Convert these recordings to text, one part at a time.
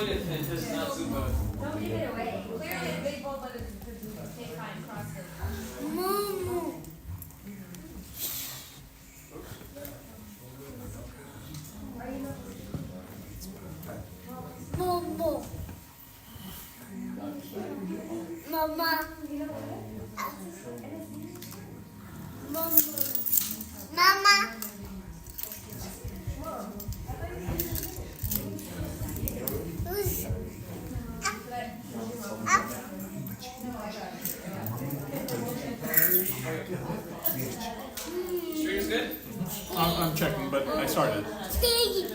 point and just not Zumba. Don't give it away. Clearly a big bowl, but it's Zumba. Okay, fine, cross it. Mama. Who's Stream's good? I'm checking, but I started.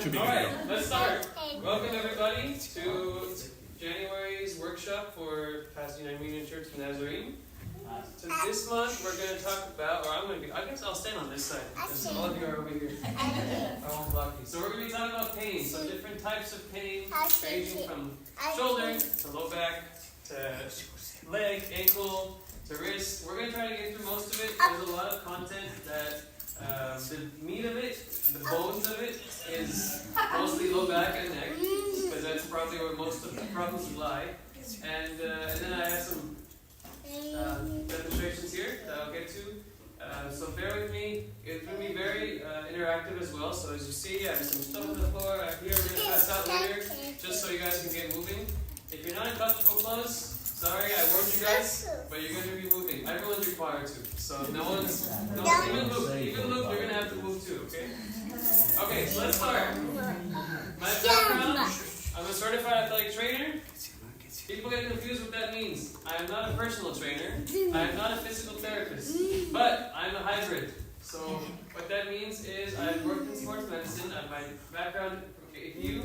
Should be good. Alright, let's start. Welcome everybody to January's workshop for PACN Union Church of Nazarene. So this month we're going to talk about, or I guess I'll stand on this side, because all of you are over here. I won't block you. So we're going to be talking about pain, so different types of pain, ranging from shoulder to low back to leg, ankle to wrist. We're going to try to get through most of it. There's a lot of content that the meat of it, the bones of it, is mostly low back and neck, because that's probably where most of the problems lie. And then I have some demonstrations here that I'll get to. So bear with me. It's going to be very interactive as well. So as you see, I have some stuff on the floor. Here we're going to pass out later, just so you guys can get moving. If you're not in comfortable clothes, sorry, I warned you guys, but you're going to be moving. Everyone's required to. So even Luke, you're going to have to move too, okay? Okay, so let's start. My background, I'm a certified athletic trainer. People get confused what that means. I am not a personal trainer. I am not a physical therapist. But I'm a hybrid. So what that means is I've worked in sports medicine. My background in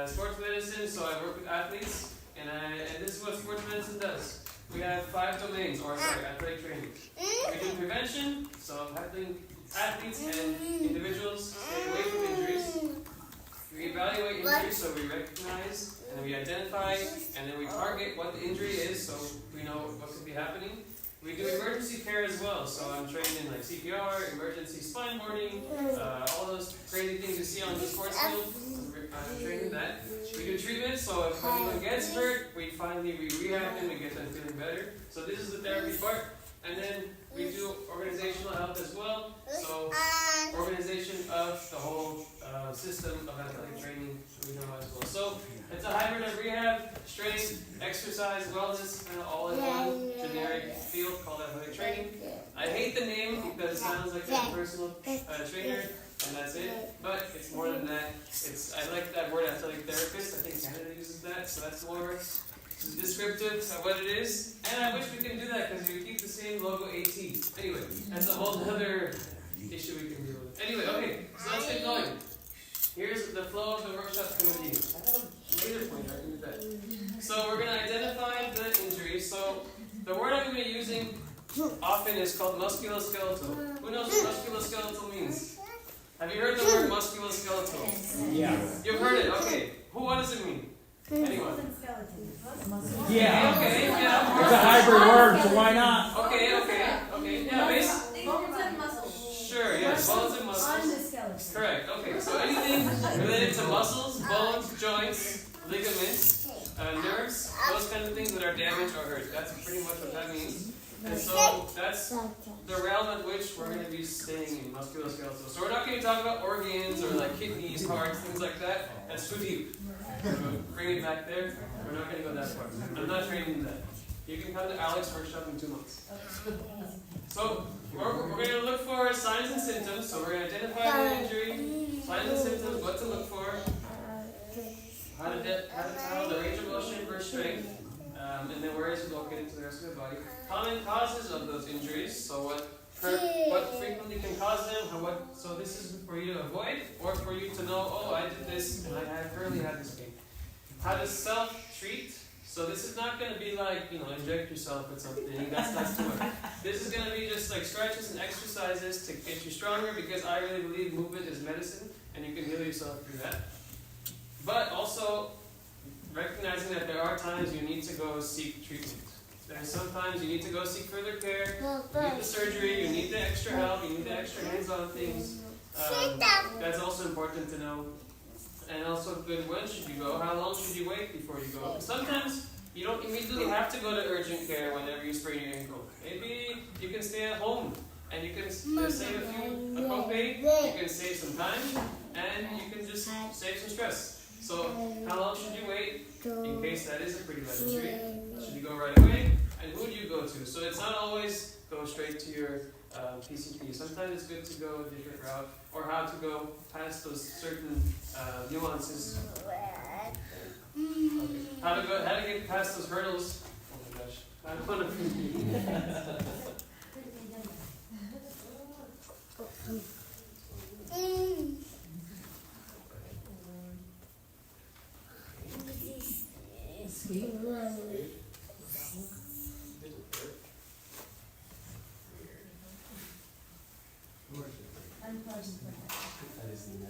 sports medicine, so I work with athletes. And this is what sports medicine does. We have 5 domains, athletic training. We do prevention, so helping athletes and individuals stay away from injuries. We evaluate injuries, so we recognize and we identify, and then we target what the injury is, so we know what could be happening. We do emergency care as well, so I'm trained in like CPR, emergency spine boarding, all those crazy things you see on the sports field. I'm trained in that. We do treatment, so if anyone gets hurt, we rehab them and get them feeling better. So this is the therapy part. And then we do organizational health as well, so organization of the whole system of athletic training we know as well. So it's a hybrid of rehab, strength, exercise, wellness, kind of all in one generic field called athletic training. I hate the name because it sounds like a personal trainer, and that's it. But it's more than that. I like that word athletic therapist. I think Canada uses that, so that's more descriptive of what it is. And I wish we can do that because we keep the same logo AT. Anyway, that's a whole other issue we can deal with. Anyway, okay, so let's get going. Here's the flow of the workshop's going to be. I have a laser pointer, I can do that. So we're going to identify the injury. So the word I'm going to be using often is called musculoskeletal. Who knows what musculoskeletal means? Have you heard the word musculoskeletal? Yeah. You've heard it, okay. What does it mean? Anyone? Yeah. Okay, yeah. It's a hybrid word, so why not? Okay. Yeah, Bones and muscles. Sure, yes, bones and muscles. Correct, okay. So anything related to muscles, bones, joints, ligaments, nerves, those kind of things that are damaged or hurt. That's pretty much what that means. And so that's the realm at which we're going to be staying in musculoskeletal. So we're not going to talk about organs or like kidneys, hearts, things like that. That's too deep. So bring it back there. We're not going to go that far. I'm not training in that. You can come to Alex's workshop in 2 months. So we're going to look for signs and symptoms. So we're going to identify the injury, signs and symptoms, what to look for, how to tell the range of motion versus strength, and then where is it located to the rest of the body. Common causes of those injuries. So what frequently can cause them. So this is for you to avoid, or for you to know, oh, I did this and I currently had this pain. How to self-treat. So this is not going to be like, inject yourself with something. That's too much. This is going to be just like stretches and exercises to get you stronger, because I really believe movement is medicine and you can heal yourself through that. But also recognizing that there are times you need to go seek treatment. There's sometimes you need to go seek further care. You need the surgery, you need the extra help, you need the extra hands-on things. That's also important to know. and also good when should you go, how long should you wait before you go. Sometimes you don't immediately have to go to urgent care whenever you sprain your ankle. Maybe you can stay at home and you can save a copay, you can save some time, and you can just save some stress. So how long should you wait in case that is a pretty bad injury? Should you go right away? And who do you go to? So it's not always go straight to your PCP. Sometimes it's good to go a different route, or how to go past those certain nuances. Okay. How to get past those hurdles. Oh my gosh. I don't want to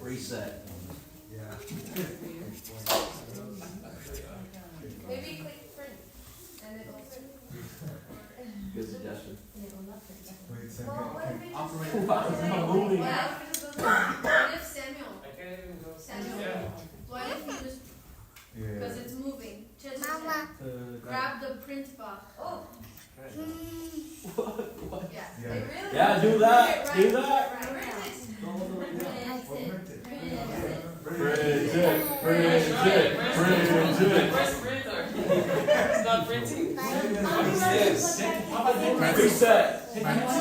Reset. Maybe click print and it'll print. Good suggestion. Well, what if it just Operator. What Moving. if Samuel? I can't even go. Samuel. Yeah. What if you just, because it's moving, just grab the print box. Oh. Yeah. They really Yeah, do that. Right. Do that. Print it. Press print or it's not printing. What is this? Reset. I pressed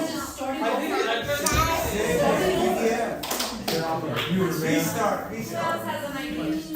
Restart. Who else has an idea?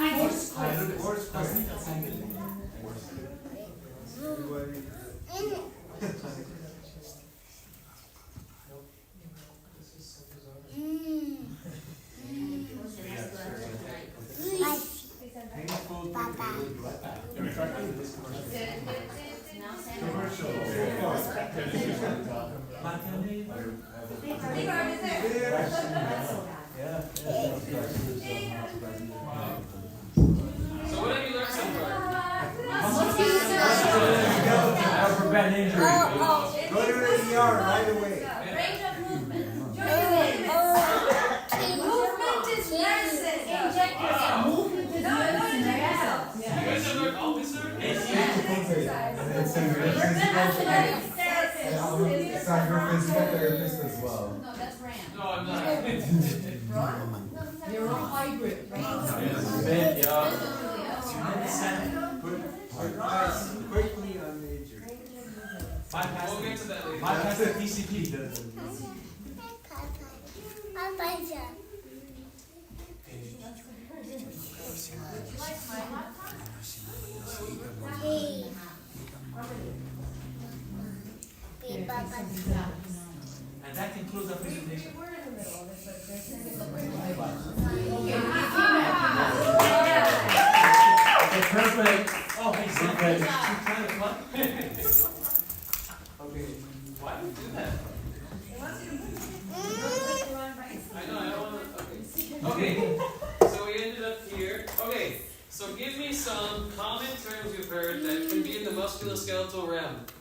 So what have you learned so far? How to prevent injury. Go to the ER right away. Range of movement. Movement is medicine. Inject yourself. Movement is medicine. You guys have learned all this already? It's not your physical therapist as well. No, that's Rand. No, I'm not. You're a hybrid, Bit, yeah. Quickly on the injury. We'll get to that later. Bypass the PCP. Like my laptop? And that concludes our presentation. We're in the middle of it, but Okay, perfect. Oh, hey, perfect. Okay. Why do you do that? I know, I don't want to. Okay. Okay. So we ended up here. Okay. So give me some common terms you've heard that can be in the musculoskeletal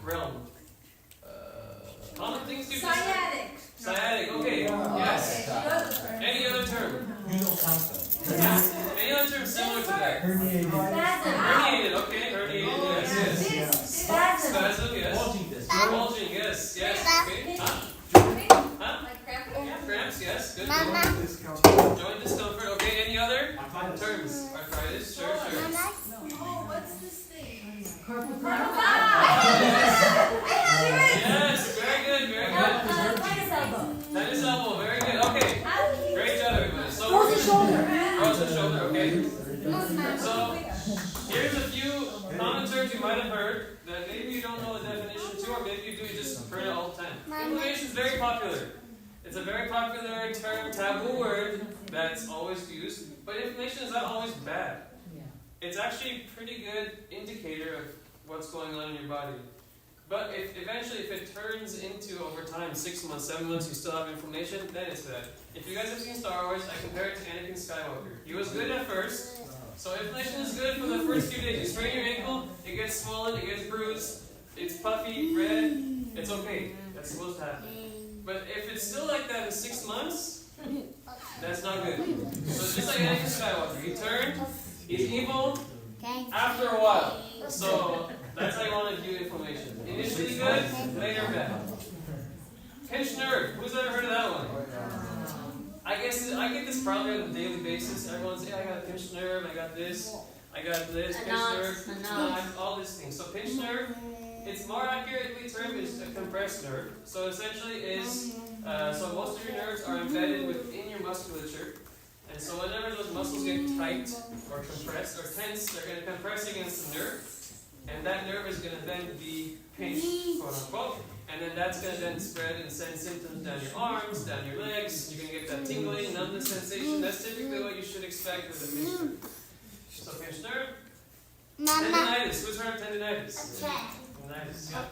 realm. Common things you've just heard. Sciatic. Sciatic. Okay. Yes. Any other term? Any other term similar to that? Herniated. Okay. Herniated. Yes. Spasm. Yes. Bulging. Yes. Yes. Okay. Huh? Like cramping? Yeah, cramps. Yes. Good. Mama. Joint discomfort. Okay. Any other terms? Arthritis. Sure. Oh, what's this thing? Yes. Very good. Very good. Tennis elbow. Very good. Okay. Great job, everybody. So frozen shoulder. Okay. So here's a few common terms you might have heard that maybe you don't know the definition to, or maybe you do. You just heard it all the time. Inflammation is very popular. It's a very popular term, taboo word that's always used. But inflammation is not always bad. It's actually a pretty good indicator of what's going on in your body. But if it turns into, over time, 6 months, 7 months, you still have inflammation, then it's bad. If you guys have seen Star Wars, I compare it to Anakin Skywalker. He was good at first, so inflammation is good for the first few days. You sprain your ankle, it gets swollen, it gets bruised, it's puffy, red, it's okay. That's supposed to happen. But if it's still like that in 6 months, That's not good. So just like Anakin Skywalker, he turned, he's evil after a while. So that's how you want to view inflammation. Initially good, later bad. Pinched nerve. Who's ever heard of that one? I get this probably on a daily basis. Everyone's, yeah, I got a pinched nerve, I got this, pinched nerve, all these things. So pinched nerve, it's more accurately termed as a compressed nerve. So essentially is, so most of your nerves are embedded within your musculature. And so whenever those muscles get tight or compressed or tense, they're going to compress against the nerve. And that nerve is going to then be pinched, quote unquote. And then that's going to then spread and send symptoms down your arms, down your legs. You're going to get that tingling, numbness sensation. That's typically what you should expect with a pinched nerve. So pinched nerve. Tendinitis. Who's heard of tendinitis? Tendinitis, yeah.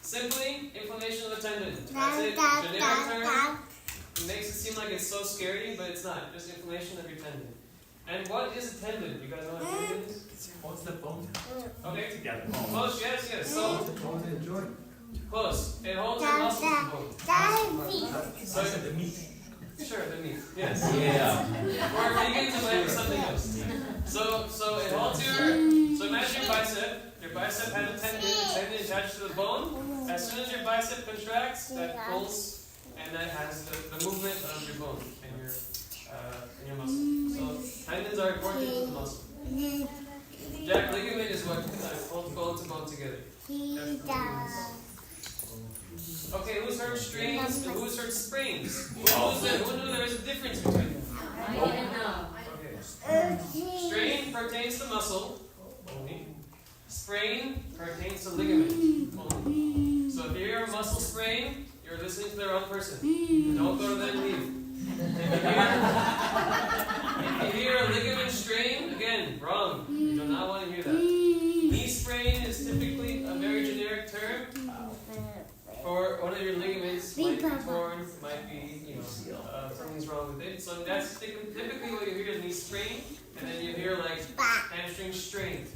Simply, inflammation of the tendon. That's it. Generic term. It makes it seem like it's so scary, but it's not. Just inflammation of your tendon. And what is a tendon? You guys know what a tendon is? What's the bone? Okay. Yeah, the bone. Close, yes. So, Bone and joint. close. It holds your muscles in bone. So, The meat. sure, the meat. Yes. Yeah. Or vegans and maybe something else. So it holds your. So imagine your bicep. Your bicep has a tendon. The tendon is attached to the bone. As soon as your bicep contracts, that pulls, and that has the movement of your bone and your muscle. So tendons are important to the muscle. Jack, ligament is what holds bone to bone together. Okay, who's heard strains and who's heard sprains? Who knew there was a difference between them? I didn't know. Okay. Strain pertains to muscle only. Sprain pertains to ligament only. So if you hear a muscle sprain, you're listening to the wrong person. Don't go to them and leave. If you hear a ligament strain, again, wrong. You do not want to hear that. Knee sprain is typically a very generic term for one of your ligaments might be torn, might be, something's wrong with it. So that's typically what you hear is knee sprain, and then you hear like hamstring strain.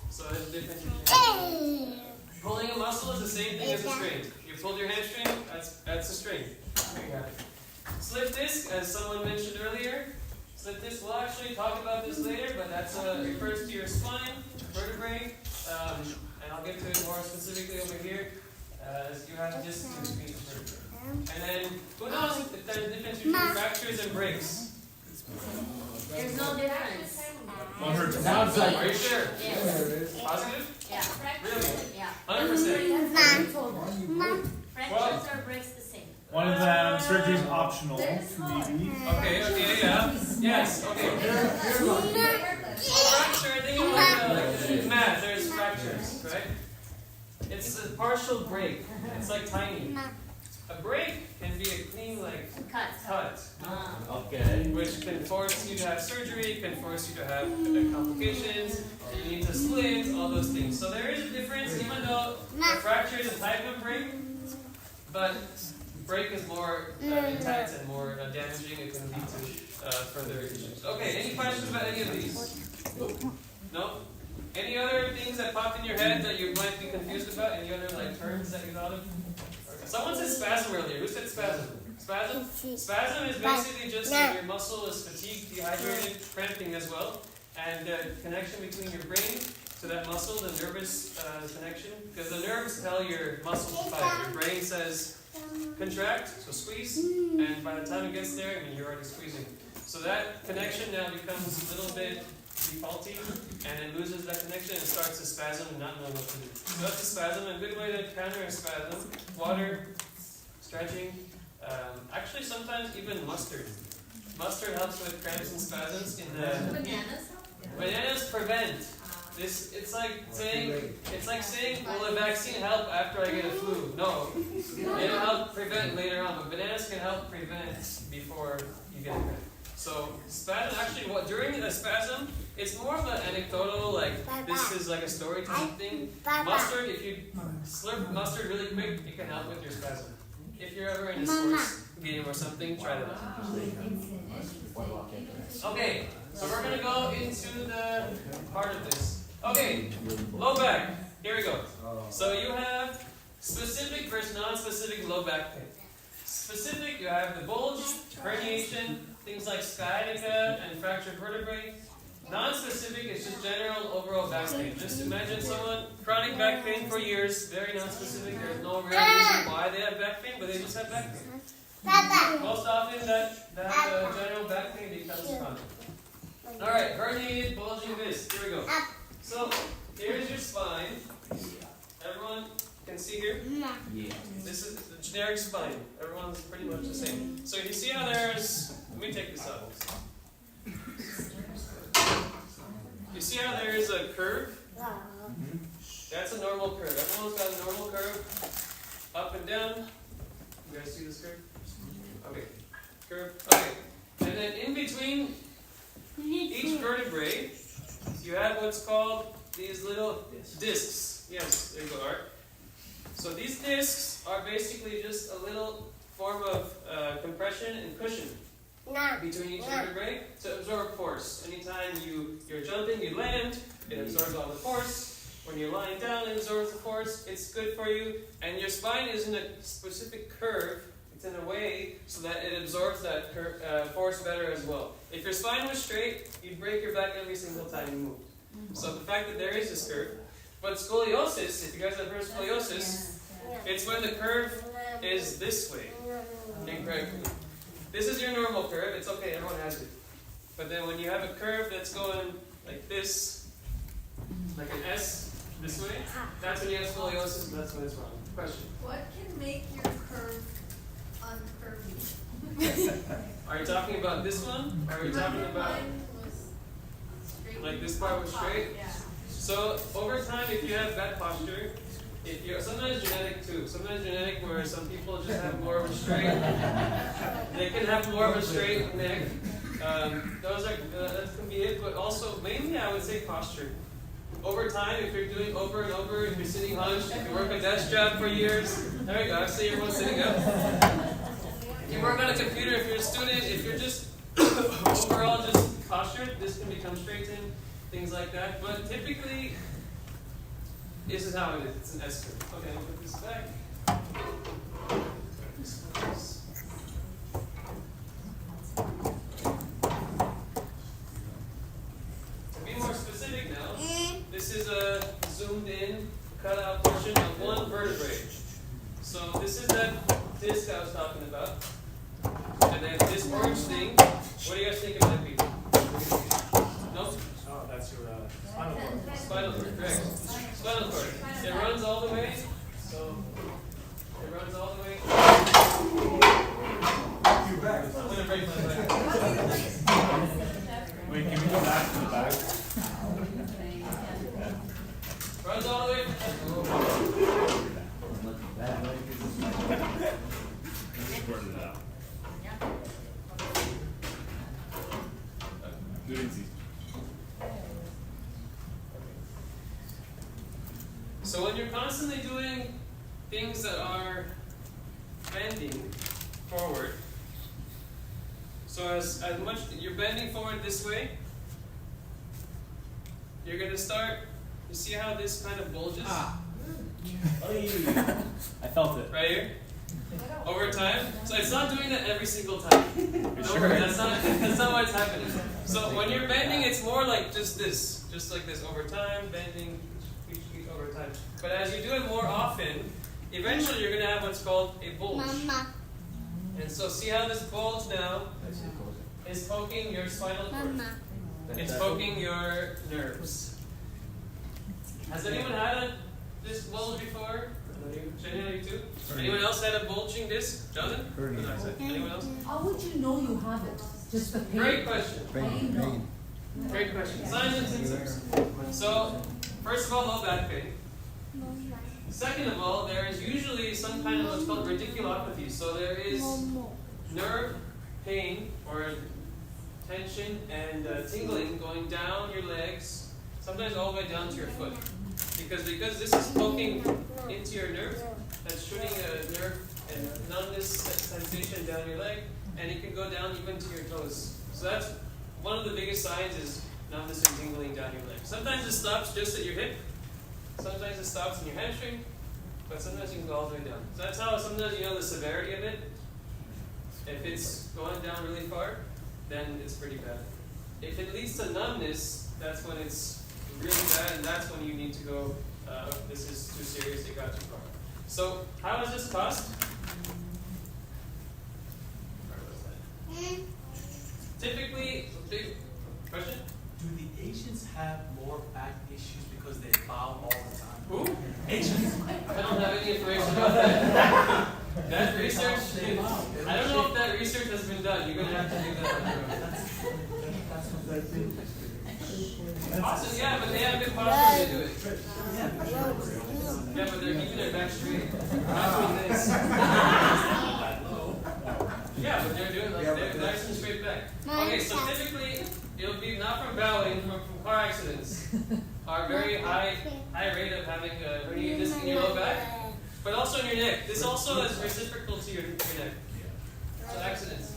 So there's a difference between pulling a muscle is the same thing as a strain. You pulled your hamstring, that's a strain. There you have it. Slip disc, as someone mentioned earlier. Slip disc, we'll actually talk about this later, but that refers to your spine, vertebrae, and I'll get to it more specifically over here. You have discs in between the vertebrae. And then, who knows if there's a difference between fractures and breaks? There's no difference. One heard Now it's like, Are you sure? Yes. there it is. Positive? Yeah. Really? Yeah. 100%. Fractures or breaks the same. One of them, surgery is optional, maybe. Okay, yeah. Yes, okay. Fracture, I think like math, there's fractures, right? It's a partial break. It's like tiny. A break can be a clean, like, cut. Okay. Which can force you to have surgery, can force you to have complications, you need to split, all those things. So there is a difference, even though a fracture is a type of break, but break is more intense and more damaging. It can lead to further issues. Okay, any questions about any of these? No? Any other things that popped in your head that you might be confused about? Any other like terms that you thought of? Someone said spasm earlier. Who said spasm? Spasm? Spasm is basically just that your muscle is fatigued, dehydrated, cramping as well. And the connection between your brain to that muscle, the nervous connection. Because the nerves tell your muscle to fight. Your brain says contract, so squeeze. And by the time it gets there, you're already squeezing. So that connection now becomes a little bit faulty, and it loses that connection and starts to spasm and not knowing what to do. So that's a spasm. A good way to counter a spasm: water, stretching. Actually, sometimes even mustard. Mustard helps with cramps and spasms. Bananas prevent. It's like saying, will a vaccine help after I get a flu? No, it'll help prevent later on. But bananas can help prevent before you get a cramp. So spasm, actually, during a spasm, it's more of an anecdotal, like this is like a storytelling thing. Mustard, if you slurp mustard really quick, it can help with your spasm. If you're ever in a sports game or something, try that. Okay, so we're gonna go into the part of this. Okay, low back. Here we go. So you have specific versus non-specific low back pain. Specific, you have the bulge, herniation, things like sciatica and fractured vertebrae. Non-specific is just general overall back pain. Just imagine someone chronic back pain for years, very non-specific. There's no real reason why they have back pain, but they just have back pain. Most often that general back pain becomes chronic. Alright, herniated bulging disc. Here we go. So, here's your spine. Everyone can see here? Yeah. This is the generic spine. Everyone's pretty much the same. So you see how there's, let me take this out. You see how there is a curve? That's a normal curve. Everyone's got a normal curve. Up and down. You guys see this curve? Okay. Curve. Okay. And then in between each vertebrae, you have what's called these little discs. Yes, there you go, Art. So these discs are basically just a little form of compression and cushion between each vertebrae to absorb force. Anytime you're jumping, you land, it absorbs all the force. When you're lying down, it absorbs the force. It's good for you. And your spine is in a specific curve. It's in a way so that it absorbs that force better as well. If your spine was straight, you'd break your back every single time you moved. So the fact that there is this curve. But scoliosis, if you guys have heard of scoliosis, it's when the curve is this way, incorrectly. This is your normal curve. It's okay, everyone has it. But then when you have a curve that's going like this, like an S, this way, that's when you have scoliosis, and that's when it's wrong. Question. What can make your curve uncurvy? Are you talking about this one? Or are you talking about Mine was straight. like this part was straight? Yeah. So over time, if you have bad posture, if you're sometimes genetic too. Sometimes genetic where some people just have more of a straight. They can have more of a straight neck. That can be it. But also mainly I would say posture. Over time, if you're doing over and over, if you're sitting hunched, if you work a desk job for years, there we go. I see everyone sitting up. If you work on a computer, if you're a student, if you're just overall just postured, this can become straightened, things like that. But typically, this is how it is. It's an S curve. Okay, I'll put this back. To be more specific now, this is a zoomed in, cut out portion of one vertebrae. So this is that disc I was talking about. And then this orange thing, what do you guys think it might be? No? Oh, that's your spinal cord. Spinal cord, correct. Spinal cord. It runs all the way. So it runs all the way. You're back. I'm gonna break my back. Wait, can we go back to the back? Runs all the way. Sort it out. Do it easy. So when you're constantly doing things that are bending forward, so as much you're bending forward this way, you're gonna start. You see how this kind of bulges I felt it. right here over time. So it's not doing that every single time. Don't worry, that's not what's happening. So when you're bending, it's more like just like this over time, bending each over time. But as you do it more often, eventually you're gonna have what's called a bulge. And so see how this bulge now is poking your spinal cord. It's poking your nerves. Has anyone had this bulge before? Genuinely too? Anyone else had a bulging disc? Jonathan? Anyone else? How would you know you have it? Just the pain? Great question. Pain. Great question. Signs and symptoms. So, first of all, low back pain. Second of all, there is usually some kind of what's called radiculopathy. So there is nerve pain or tension and tingling going down your legs, sometimes all the way down to your foot. Because this is poking into your nerve, that's shooting a nerve and numbness sensation down your leg, and it can go down even to your toes. So that's one of the biggest signs is numbness and tingling down your leg. Sometimes it stops just at your hip, sometimes it stops in your hamstring, but sometimes you can go all the way down. So that's how sometimes you know the severity of it. If it's going down really far, then it's pretty bad. If it leads to numbness, that's when it's really bad, and that's when you need to go, this is too serious, it got too far. So, how does this cost? Where was that? Typically, big question? Do the Asians have more back issues because they bow all the time? Who? Asians. I don't have any information about that. That research, They bow. I don't know if that research has been done. You're going to have to do that on your own. That's what they do. Awesome, yeah, but they have good posture when they do it. Yeah, for sure. Yeah, but they're keeping their back straight. Not doing this. Yeah, but they're doing like they're nice and straight back. Okay, so typically it'll be not from bowing, from car accidents. Are very high rate of having a herniated disc in your low back, but also in your neck. This also is reciprocal to your neck. So accidents.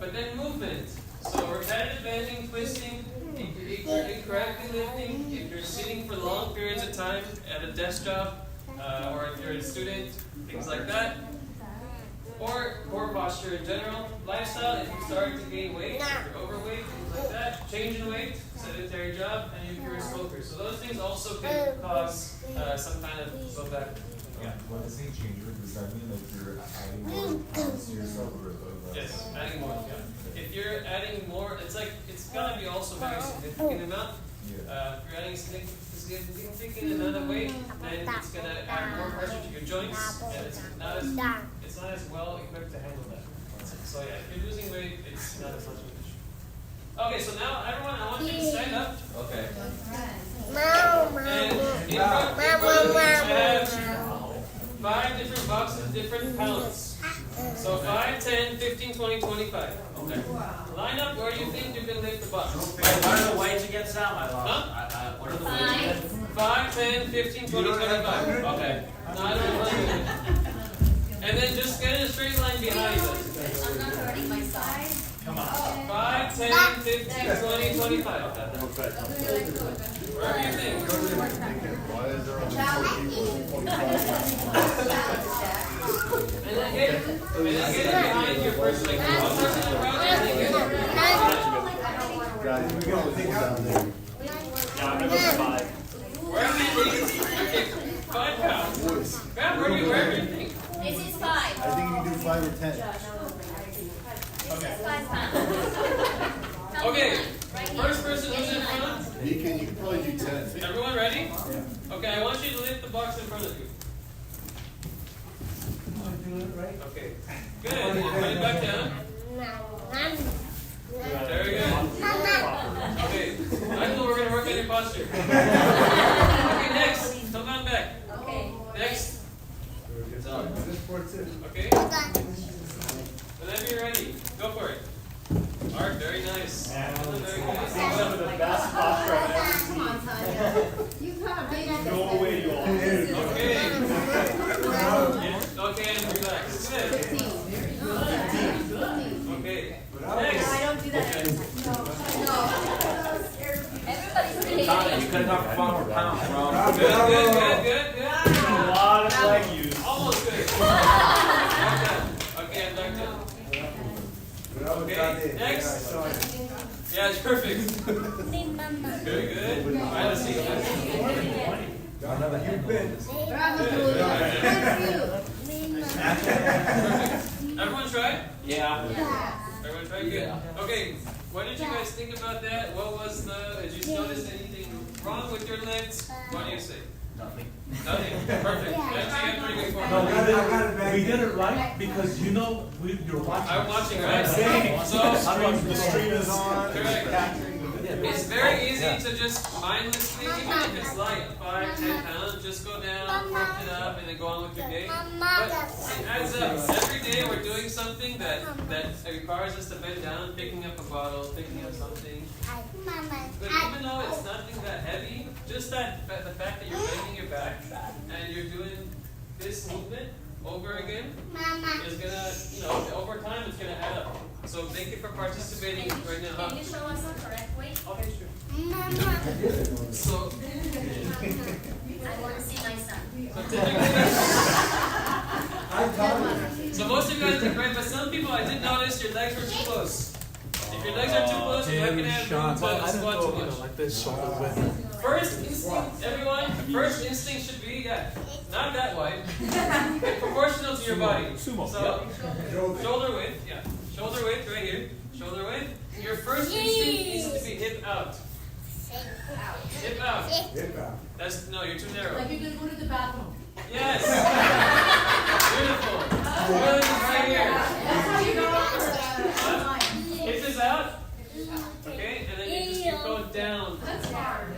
But then movement. So repetitive bending, twisting, if you're incorrectly lifting, if you're sitting for long periods of time at a desk job, or if you're a student, things like that. Or poor posture in general. Lifestyle, if you start to gain weight, if you're overweight, things like that. Change in weight, sedentary job, and if you're a smoker. So those things also can cause some kind of low back. Yeah. When I say change, does that mean like you're adding more pounds to yourself or less? Yes, adding more. Yeah. If you're adding more, it's gotta be also very significant amount. Yeah. If you're adding significant amount of weight, then it's gonna add more pressure to your joints, and it's not as well equipped to handle that. So yeah, if you're losing weight, it's not as much of an issue. Okay, so now everyone, I want you to stand up. Okay. And in front of you, I have 5 different boxes, different pounds. So 5, 10, 15, 20, 25. Okay. Line up where you think you can lift the box. What are the weights against that, my love? Huh? What are the weights against? 5, 10, 15, 20, 25. Okay. No, I don't want to. And then just get in a straight line behind us. I'm not hurting my side. Come on. 5, 10, 15, 20, 25. Wherever you think. Why is there only 4 people? And then get it behind your first leg. One person in front and then get it. Guys, we got to down there. Yeah, I'm gonna go for 5. Wherever you think. Okay, 5 pounds. Grab wherever you think. This is 5. I think you can do 5 or 10. Okay. 5 pounds. Okay, first person who's in front. You can probably do 10. Everyone ready? Okay, I want you to lift the box in front of you. Okay. Good. Put it back down. Very good. Okay. Michael, we're going to work on your posture. Okay, next. Come on back. Okay. Next. Okay. Whenever you're ready, go for it. Art, very nice. Very good. Some of the best posture I've ever seen. Come on, Tanya. You got a big Go away, you all. Okay. Okay, and relax. Good. 15. Okay. I Next. don't do that every time. No. Everybody's behaving. Tanya, you could have gone for 5 more pounds, bro. Good. A lot of leg use. Almost good. Back down. Okay, I'm back down. Okay, next. Yeah, it's perfect. Very good. Alright, let's see. Everyone try? Yeah. Everyone try? Good. Okay, what did you guys think about that? What was did you notice anything wrong with your legs? What do you say? Nothing. Nothing. Perfect. Actually, you have pretty good form. No, we did it right because you're watching. I'm watching, right? So, The stream is on. correct. It's very easy to just mindlessly, even if it's like 5, 10 pounds, just go down, pump it up, and then go on with your day. But it adds up. Every day we're doing something that requires us to bend down, picking up a bottle, picking up something. But even though it's nothing that heavy, just the fact that you're bending your back and you're doing this movement over again is gonna, over time it's gonna add up. So thank you for participating right now. Can you show us the correct way? Okay, sure. So I want to see my son. So most of you guys did great, but some people I did notice your legs were too close. If your legs are too close, you're not gonna have room to squat too much. Like this, shoulder width. First instinct, everyone. First instinct should be not that wide, but proportional to your body. Sumo. So shoulder width, shoulder width right here. Shoulder width. Your first instinct needs to be hip out. Hip out. That's no, you're too narrow. Like you're gonna go to the bathroom. Yes. Beautiful. Good right here. That's how you know. Hip is out. Okay, and then you just keep going down. That's hard.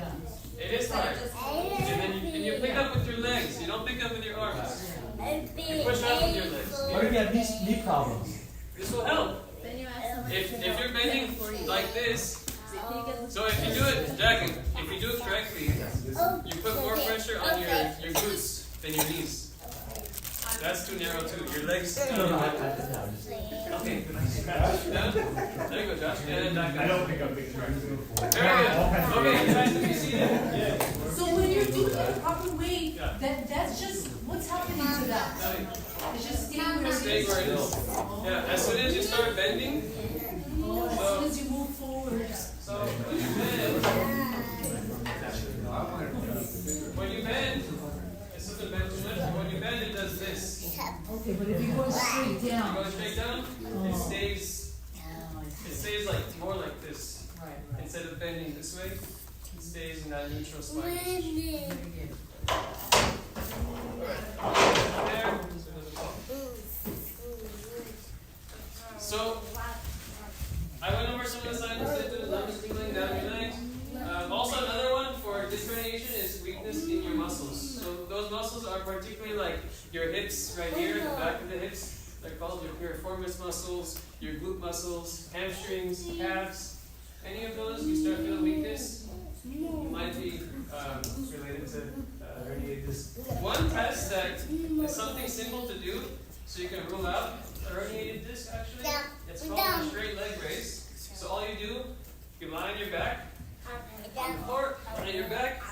It is hard. And then you pick up with your legs. You don't pick up with your arms. You push up with your legs. What if you have knee problems? This will help. Then you ask If you're bending like this, so if you do it, Jack, if you do it correctly, you put more pressure on your glutes than your knees. That's too narrow too. Your legs. Okay. Down. There you go, Josh. And then back up. I don't think I'm big enough. Very good. Okay, you guys can be seated. Yeah. So when you're doing it the proper way, Yeah. that's just what's happening to that. It's just staying where Just stay where it is. Yeah. As soon as you start bending, Oh, as soon as you move forward. so when you bend, this doesn't bend too much. When you bend, it does this. Okay, but if you're going straight You down. go straight down, it stays like more like this. Right. Instead of bending this way, it stays in that neutral spine position. There. So I went over some of the signs and symptoms. I'm just tingling down your legs. Also, another one for disc herniation is weakness in your muscles. So those muscles are particularly like your hips right here, the back of the hips. They're called your piriformis muscles, your glute muscles, hamstrings, calves. Any of those, you start feeling weakness, you might be related to herniated disc. One test that is something simple to do, so you can rule out a herniated disc actually, it's called a straight leg raise. So all you do, you lie on your back, on the floor, on your back,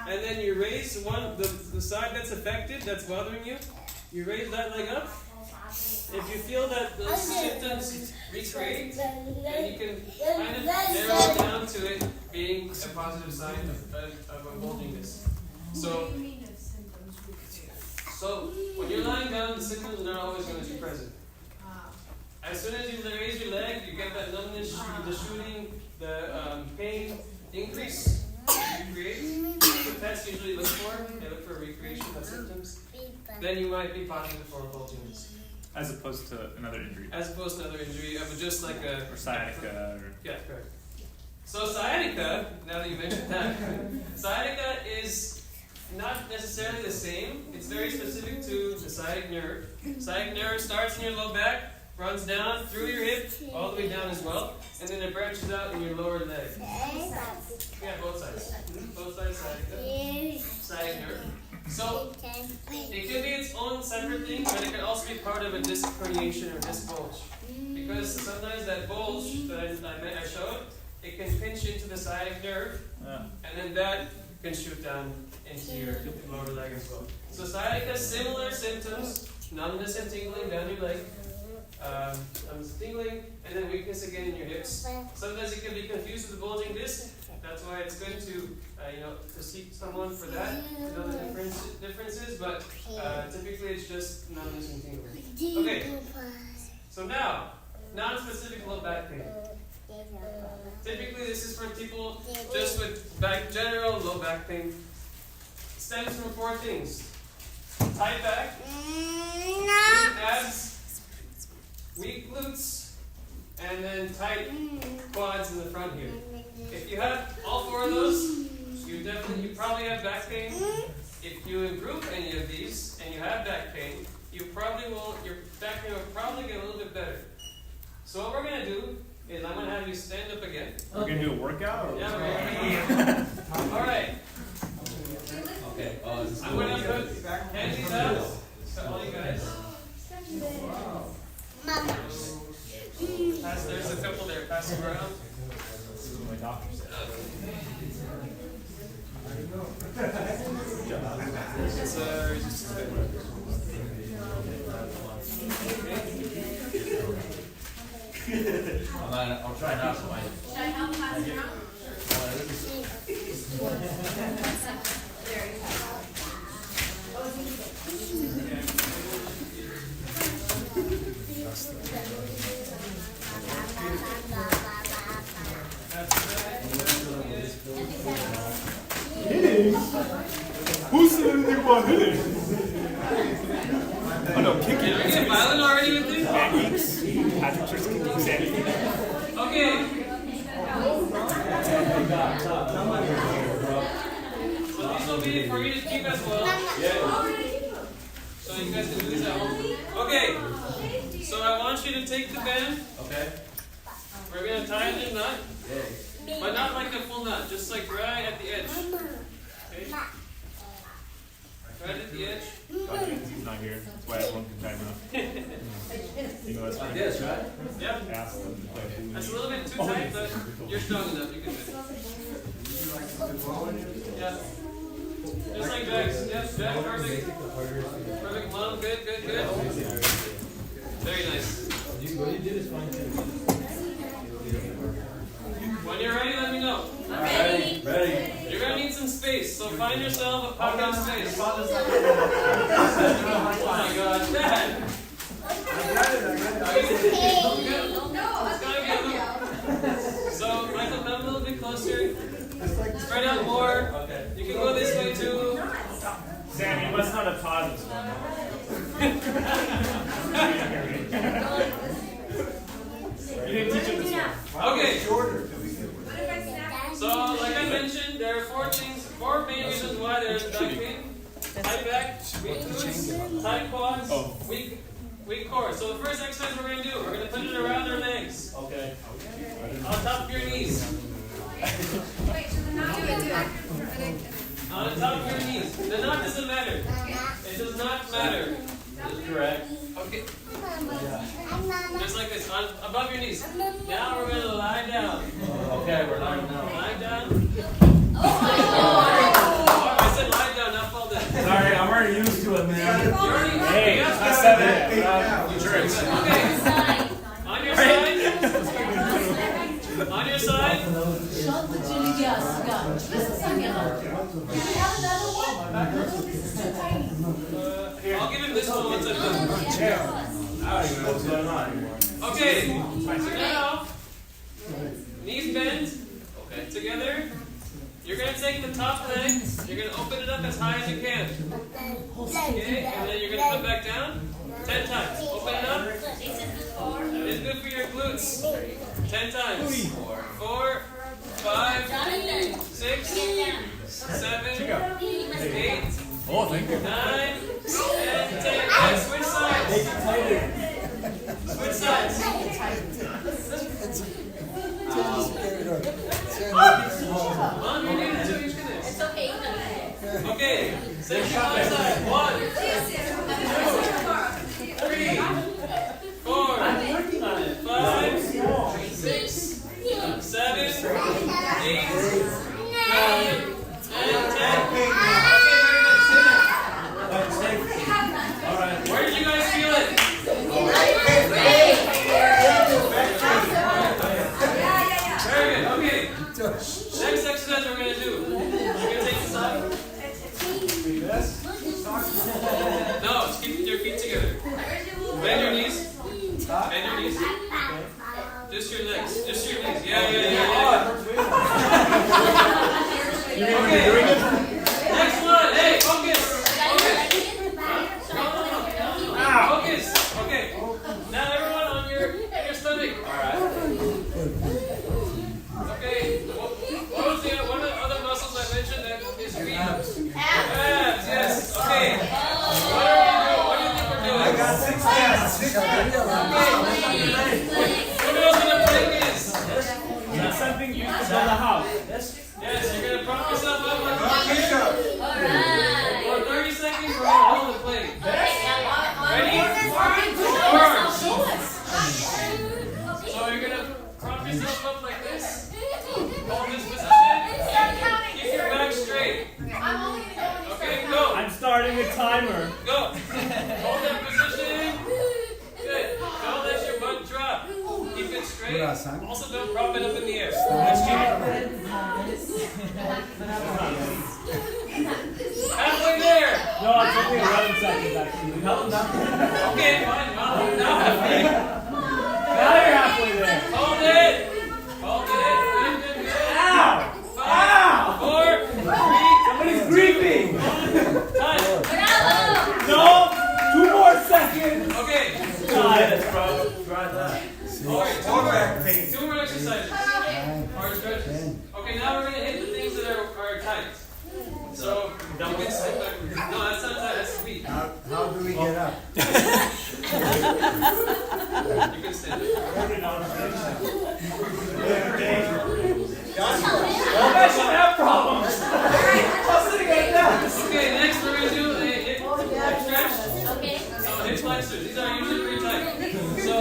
and then you raise the side that's affected, that's bothering you, you raise that leg up. If you feel that those symptoms recreate, then you can kind of narrow it down to it being a positive sign of a bulging disc. So, What do you mean if symptoms recreate? so when you're lying down, the symptoms are not always going to be present. As soon as you raise your leg, you get that numbness, the shooting, the pain increase, recreate. That's what tests usually look for. They look for recreation of symptoms. Then you might be positive for a bulging disc. As opposed to another injury. As opposed to another injury, just like a... Or sciatica. Or... Yeah, correct. So sciatica, now that you mentioned that, sciatica is not necessarily the same. It's very specific to the sciatic nerve. Sciatic nerve starts in your low back, runs down through your hip, all the way down as well, and then it branches out in your lower leg. Yeah, both sides. Both sides sciatica. Sciatic nerve. So, it can be its own separate thing, but it can also be part of a disc herniation or disc bulge. Because sometimes that bulge that I showed, it can pinch into the sciatic nerve, and then that can shoot down into your lower leg as well. So sciatica, similar symptoms, numbness and tingling down your leg, numbness and tingling, and then weakness again in your hips. Sometimes it can be confused with the bulging disc. That's why it's good to to seek someone for that, to know the differences, but typically it's just numbness and tingling. Okay, so now, non-specific low back pain. Typically this is for people just with general low back pain. It stems from four things. Tight back, weak abs, weak glutes, and then tight quads in the front here. If you have all four of those, you probably have back pain. If you group any of these and you have back pain, your back pain will probably get a little bit better. So what we're going to do is I'm going to have you stand up again. We're going to do a workout? Or Yeah, we're all right. Okay. I'm going to put hands out to all you guys. There's a couple there. Pass them around. This is what my doctor said. It's I'm not I'll try not to bite. Should I help pass it around? There you go. Hitting? Who said anything about hitting? Oh no, kicking. Are you getting violent already with this? Pancakes. Patrick starts kicking Sandy. Okay. So these will be for you to keep as well. So you guys can do this at home. Okay. So I want you to take the band. Okay. We're gonna tie it in a knot. But not like a full knot, just like right at the edge. Okay? Right at the edge. He's not here. That's why everyone can time out. You know that's Like right. this, right? Yep. Ask them to play pool. That's a little bit too tight, but you're strong enough. You can do it. Yeah. Just like Jax. Yes, Jax. Perfect. Perfect. Mom. Good, good, good. Very nice. What you did is fine too. When you're ready, let me know. Ready. Ready. You're gonna need some space, so find yourself a pocket of space. Oh my God, Dad! It's gonna be a loop. So, Michael, come a little bit closer. Spread out more. Okay. You can go this way too. Sam, you must not have taught this one. You didn't teach him this one. Okay. So, like I mentioned, there are four main reasons why there is back pain. High back, weak glutes, tight quads, weak core. So the first exercise we're going to do, we're going to put it around our legs. Okay. On top of your knees. Wait, so the knot do it. On the top of your knees. The knot doesn't matter. It does not matter. That's correct. Okay. Just like this, above your knees. Now we're going to lie down. Okay, we're lying down. Lie down. Oh, I said lie down, not fall down. Sorry, I'm already used to it, man. Hey, You it's have not 7. Insurance. Okay. On your side. On your side. I'll give him this one once I'm done. I don't even know what's going on anymore. Okay. So now, knees bent. Okay. Together. You're going to take the top leg. You're going to open it up as high as you can. Okay. And then you're going to come back down 10 times. Open it up. It's good for your glutes. 10 times. 4, 5, 6, 7, 8, Oh, thank you. 9, and 10. Okay, switch sides. Switch sides. Come on, you need it too. You can do this. It's okay, you can do it. Okay, same thing on the side. 1, 3, 4, 5, 6, 7, 8, 9, and 10. Okay, very good. Sit down. Alright, where did you guys feel it? Very good, okay. Next exercise we're going to do. You're going to take this off. No, just keep your feet together. Bend your knees. Bend your knees. Just your legs. Just your knees. Yeah. Okay. Next one. Hey, focus. Focus. Okay. Now everyone on your stomach. Alright. Okay. What was one of the other muscles I mentioned that is weak? Abs. Yes. Okay. What do you think we're doing? I got 6 abs. Who knows what a plank is? That's something you use to build a house. Yes, you're going to prop yourself up like this. For 30 seconds, we're going to hold the plank. Ready? Arms. So you're going to prop yourself up like this. Hold this position. Keep your back straight. Okay, go. I'm starting a timer. Go. Hold that position. Good. Don't let your butt drop. Keep it straight. Also Halfway there. No, it's only 11 seconds actually. Okay, fine. Well, now halfway. Now you're halfway there. Hold it. Hold it. Good, good, good. Ow! 5, 4, 3, Somebody's grieving! 2, 1. Time. No! 2 more seconds! Okay. Nice, bro. Try that. Alright, two more exercises. Hard stretches. Okay, now we're gonna hit the things that are tight. So you can sit back. No, that's not tight, that's weak. How do we get up? You can stand. Well, guys don't have problems. I'm sitting like that. Okay, next we're gonna do a hip stretch. So hip flexors. These are usually pretty tight. So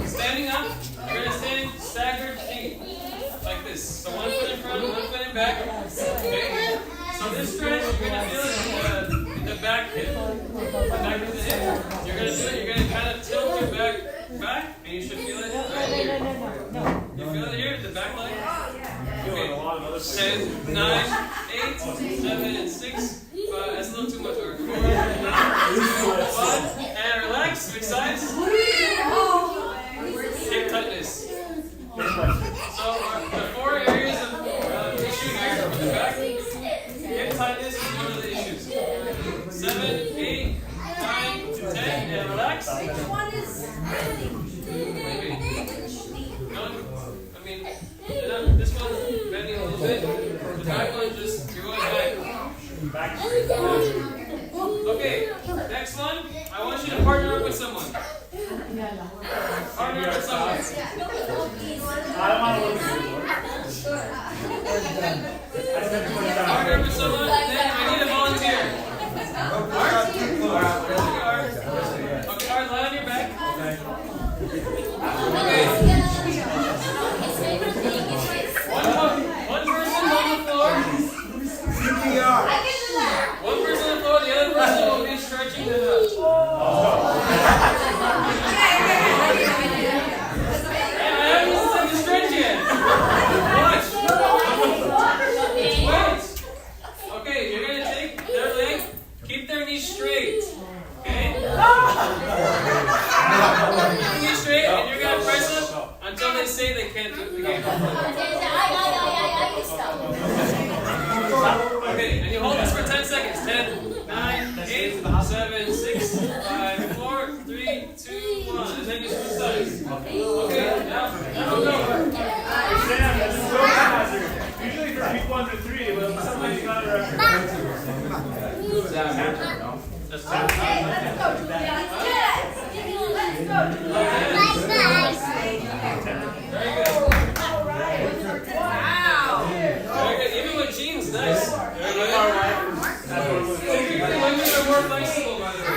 standing up, you're gonna stand staggered feet. Like this. So one foot in front, one foot in back. Okay? So this stretch, you're gonna feel it in the back hip. The back of the hip. You're gonna do it, you're gonna kind of tilt your back, and you should feel it right here. You feel it here, the back leg? Okay. 10, 9, 8, 7, and 6. That's a little too much work. 4, 3, 2, 1, and relax, switch sides. Hip tightness. So the 4 areas of issue here for the back. Hip tightness is one of the issues. 7, 8, 9, 10, and relax. Maybe. None. I mean, this one bending a little bit. The back one just you're going back. Okay, next one. I want you to partner up with someone. Partner up with someone. I don't want to lose you. Partner up with someone, and then I need a volunteer. Art? Okay, Art, lie on your back. Okay. One person on the floor. CPR. One person on the floor, the other person will be stretching it up. Hey, I haven't said to stretch yet. Watch. Wait. Okay, you're going to take their leg, keep their knees straight. Okay? Keep your knees straight, and you're going to press up until they say they can't do it again. Okay, and you hold this for 10 seconds. 10, 9, 8, 7, 6, 5, 4, 3, 2, 1. And then you switch sides. Okay, now go. Sam, this is so faster. Usually for people under 3, but sometimes you got a record. That's very good. Very good. Even with jeans, nice. Very good. Women are more flexible, by the way.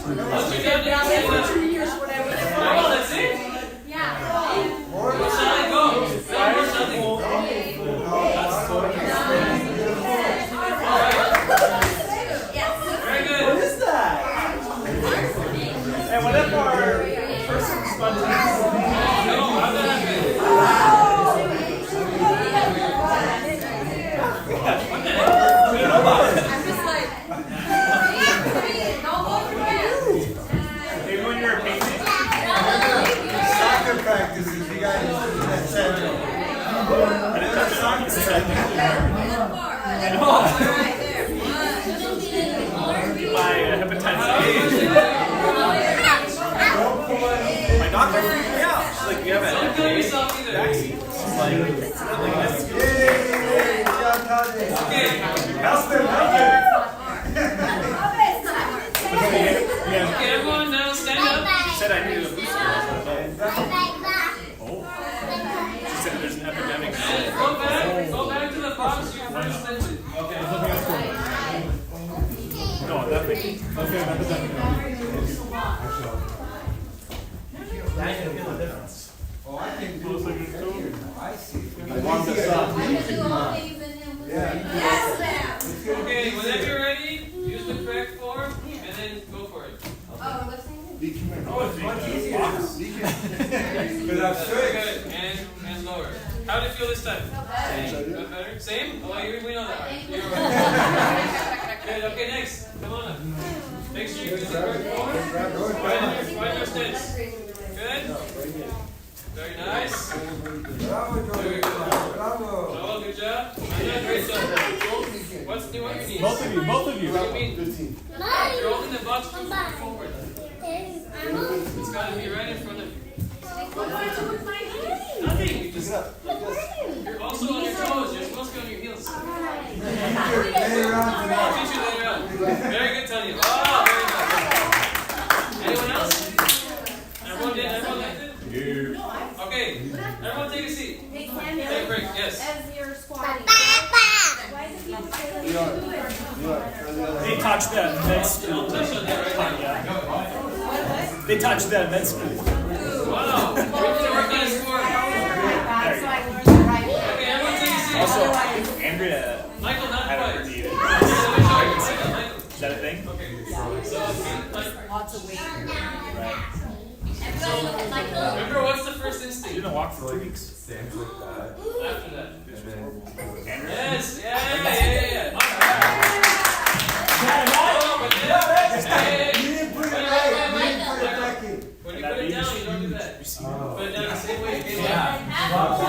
Once you're done, you can stand up. Oh, that's it? Where shall I go? Where shall I go? Very good. What is that? And what if our person spontaneous? No, how'd that happen? What the heck? We don't know about it. Maybe when you're a painting? Soccer practices, you guys do that Saturday. I didn't touch soccer. I know. My hepatitis. My doctor freaked me out. She's like, you have Don't kill yourself either. vaccine. She's like, it's not like this. Yay! Job done. Okay. Help them. Okay, everyone now stand up. She said I needed a booster. Oh. She said there's an epidemic. And go back to the box you first entered. Okay. No, nothing. Okay, remember that. Now you can feel the difference. Oh, I can do Looks like it. it's cool. I see. I want this up. Yeah. Okay, whenever you're ready, use the correct form and then go for it. Oh, it's much easier. But I'm Very straight. good. And lower. How do you feel this time? Got better? Same? Oh, we know that. You're right. Good. Okay, next. Come on up. Make sure you do the correct forward. Find your stance. Good? Very nice. Bravo, Joey. Bravo. Oh, good job. I'm doing a great job. What's new? What you need? Both of you, both of you. What do you mean? You're holding the box forward. It's got to be right in front of you. What do I do with my hands? Nothing. You just, you're also on your toes. You're supposed to be on your heels. Later on I'll tonight. teach you later on. Very good, Tanya. Oh, very good. Anyone else? Everyone did? Everyone liked it? Okay. Everyone take a seat. Hey, Take a Samuel, break. Yes. as you're squatting, why do people say that you do it? They touch the men's I'll touch on that right now. They touch the men's Wow. We're going to work on his sport. That's why I learned the right way. Okay, everyone take a seat. Also, Andrea Michael, not had quite. a knee. Michael. Is that a thing? Okay. So, like, Lots of weight. Right. remember, what's the first You instinct didn't walk for 2 weeks. Stands like that. after that? And then Yes. Yeah. All right. Oh, but then, hey. You didn't put it right. You didn't put it back in. When you put it down, you don't do that. Oh. Put it down the same way you gave it. yeah. One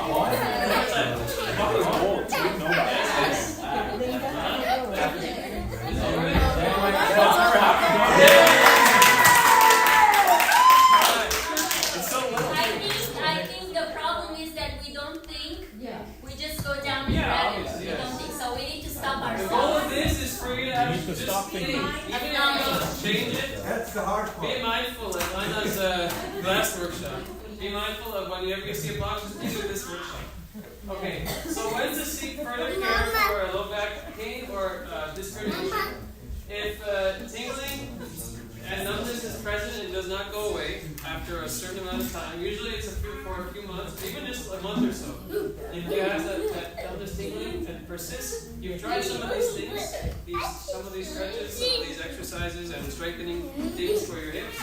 more time. It was old. You didn't know that. Yes. It's so little. I think the problem is that we don't think. Yeah. We just go down and Yeah, grab it. obviously, We yes. don't think so. We need to stop The goal ourselves. of this is for you to have You need to just stop think. thinking. Even if you don't change it, That's the hard be part. mindful, like Lana's glass workshop. Be mindful of whenever you see a box, just think of this workshop. Okay, so when to seek further care for a low back pain or disc herniation? If tingling and numbness is present and does not go away after a certain amount of time, usually it's for a few months, even just a month or so. If you have that numbness tingling and persists, you've tried some of these things, some of these stretches, some of these exercises and strengthening things for your hips.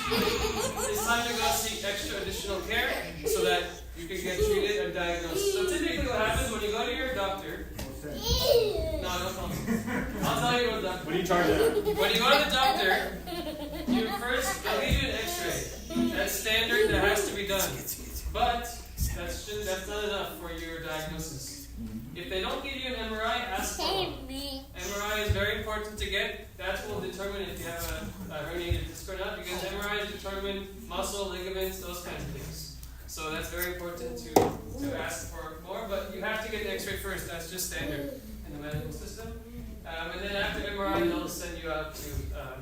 It's time to go seek extra additional care so that you can get treated and diagnosed. So typically what happens when you go to your doctor, no, don't call me. I'll tell you what doctor. What do you charge them? When you go to the doctor, you first, they'll give you an x-ray. That's standard, that has to be done. But that's not enough for your diagnosis. If they don't give you an MRI, ask for one. MRI is very important to get. That will determine if you have a herniated disc or not, because MRIs determine muscle, ligaments, those kinds of things. So that's very important to ask for more, but you have to get an x-ray first. That's just standard in the medical system. And then after MRI, they'll send you out to,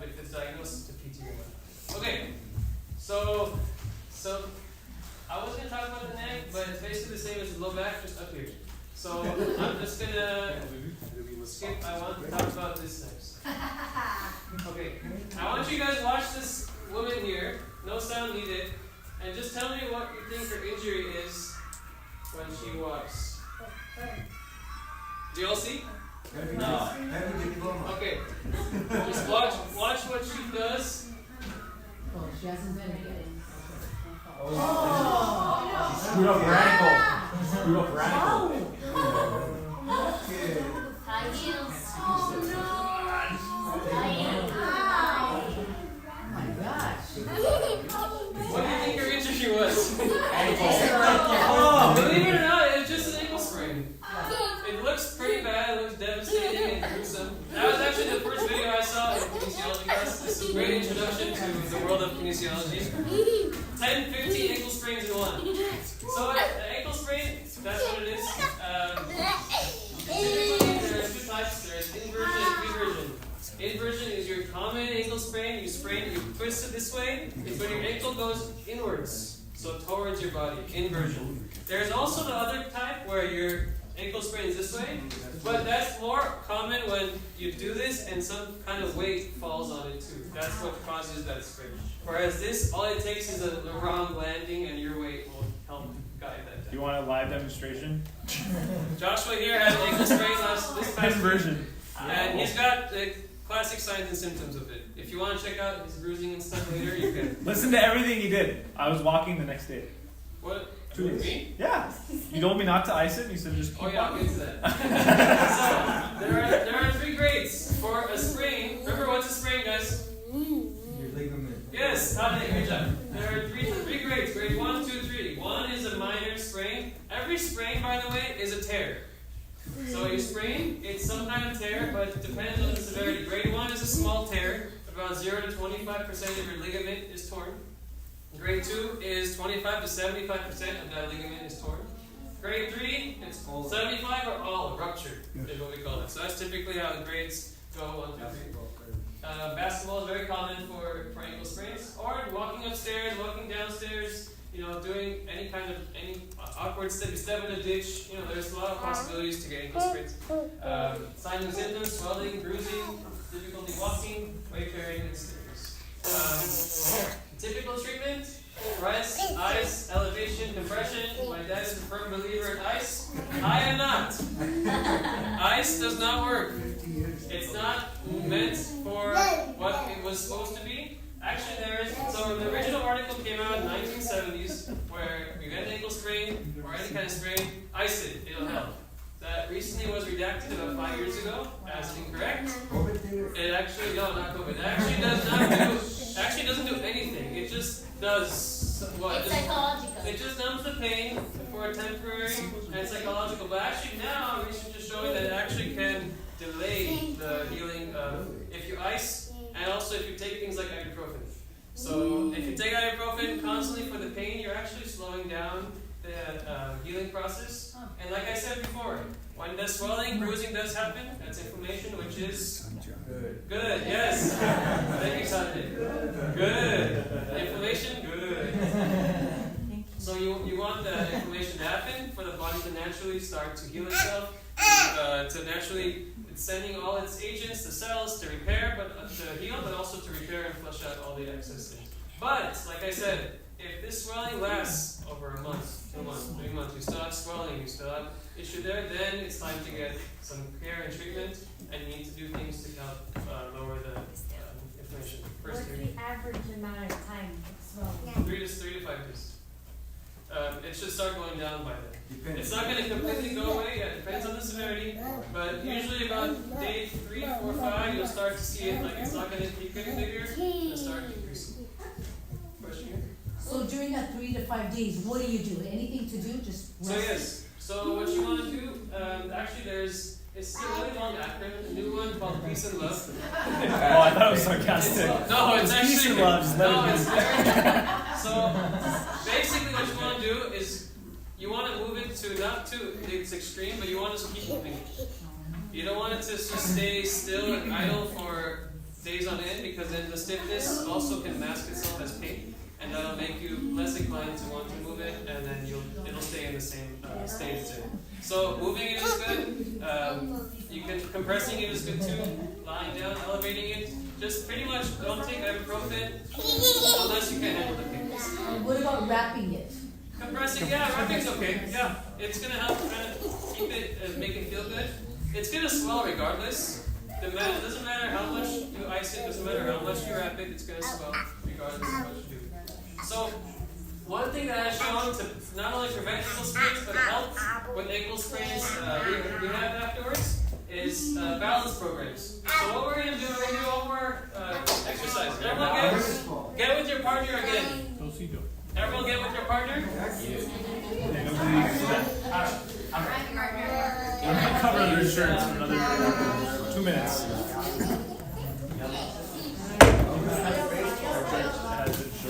if it's diagnosed, to PT or whatnot. Okay, so I was going to talk about the neck, but it's basically the same as the low back, just up here. So I'm just going to skip. I want to talk about this next. Okay, I want you guys to watch this woman here, no sound needed, and just tell me what you think her injury is when she walks. Do you all see? Okay. Just watch what she does. Well, she hasn't been getting. Screwed up her ankle. Screwed up her ankle. High heels. Oh my gosh. What do you think her injury was? Ankle. Believe it or not, it was just an ankle sprain. It looks pretty bad, it looks devastating and gruesome. That was actually the first video I saw in kinesiology class. This is a great introduction to the world of kinesiology. 10, 15 ankle sprains in one. So the ankle sprain, that's what it is. Typically, there are two types. There is inversion and reversion. Inversion is your common ankle sprain. You twist it this way. It's when your ankle goes inwards, so towards your body. Inversion. There's also the other type where your ankle sprains this way, but that's more common when you do this and some kind of weight falls on it too. That's what causes that sprain. Whereas this, all it takes is a wrong landing and your weight will help guide that down. You want a live demonstration? Joshua here had an ankle sprain this past week. Inversion. And he's got classic signs and symptoms of it. If you want to check out his bruising and stuff later, you can. Listen to everything he did. I was walking the next day. What? 2 days. Me? Yeah. You told me not to ice it, and you said just keep Oh yeah, I'll walking. get to that. So there are 3 grades for a sprain. Remember what's a sprain, guys? Your ligament. Yes, Tade, good job. There are three grades. Grade 1, 2, 3. 1 is a minor sprain. Every sprain, by the way, is a tear. So you sprain, it's some kind of tear, but it depends on the severity. Grade 1 is a small tear. About 0 to 25% of your ligament is torn. Grade 2 is 25 to 75% of that ligament is torn. Grade 3, it's 75 or all ruptured, is what we call it. So that's typically how the grades go 1, 2, 3. Basketball is very common for ankle sprains, or walking upstairs, walking downstairs, doing any awkward step. You step in a ditch, there's a lot of possibilities to get ankle sprains. Signs and symptoms: swelling, bruising, difficulty walking, weight bearing, and stiffness. Typical treatment: rest, ice, elevation, compression. My dad is a firm believer in ice. I am not. Ice does not work. It's not meant for what it was supposed to be. Actually, so the original article came out in the 1970s where you get an ankle sprain or any kind of sprain, ice it, it'll help. That recently was redacted about 5 years ago as incorrect. It actually, no, not COVID. It actually doesn't do anything. It just does what? It's psychological. It just numbs the pain for a temporary and psychological. But actually now research is showing that it actually can delay the healing if you ice, and also if you take things like ibuprofen. So if you take ibuprofen constantly for the pain, you're actually slowing down the healing process. And like I said before, when the swelling, bruising does happen, that's inflammation, which is good. Yes. Thank you, Sanjay. Good. Inflammation, good. So you want the inflammation to happen for the body to naturally start to heal itself, to naturally it's sending all its agents, the cells, to repair, to heal, but also to repair and flush out all the excess things. But like I said, if this swelling lasts over a month, 2 months, 3 months, you still have swelling, you still have issue there, then it's time to get some care and treatment, and you need to do things to help lower the inflammation. What's the average amount of time it's swelling? 3 to 5 days. It should start going down by then. It's not going to completely go away. Yeah, it depends on the severity, but usually about day 3, 4, 5, you'll start to see it. Like it's not going to keep getting bigger. It'll start decreasing. Question? So during that 3 to 5 days, what do you do? Anything to do? Just rest? So yes. So what you want to do? Actually, it's a really long acronym. A new one called Peace and Love. Oh, I thought it was sarcastic. No, it's actually Peace and love. Just let no, it be. it's very. So basically, what you want to do is you want to move it to not to its extreme, but you want to keep moving it. You don't want it to just stay still and idle for days on end, because then the stiffness also can mask itself as pain, and that'll make you less inclined to want to move it, and then it'll stay in the same state it's in. So moving it is good. Compressing it is good too. Lying down, elevating it. Just pretty much don't take ibuprofen unless you can handle the pain. What about wrapping it? Compressing, yeah, wrapping's okay. Yeah, it's gonna help kind of keep it, make it feel good. It's gonna swell regardless. It doesn't matter how much you ice it, doesn't matter how much you wrap it, it's gonna swell regardless of what you do. So, one thing that has shown to not only prevent ankle sprains, but help with ankle sprains we have afterwards, is balance programs. So what we're gonna do, we're gonna do one more exercise. Everyone get with your partner again. Everyone get with your partner. I'm gonna cover their shirts for another 2 minutes.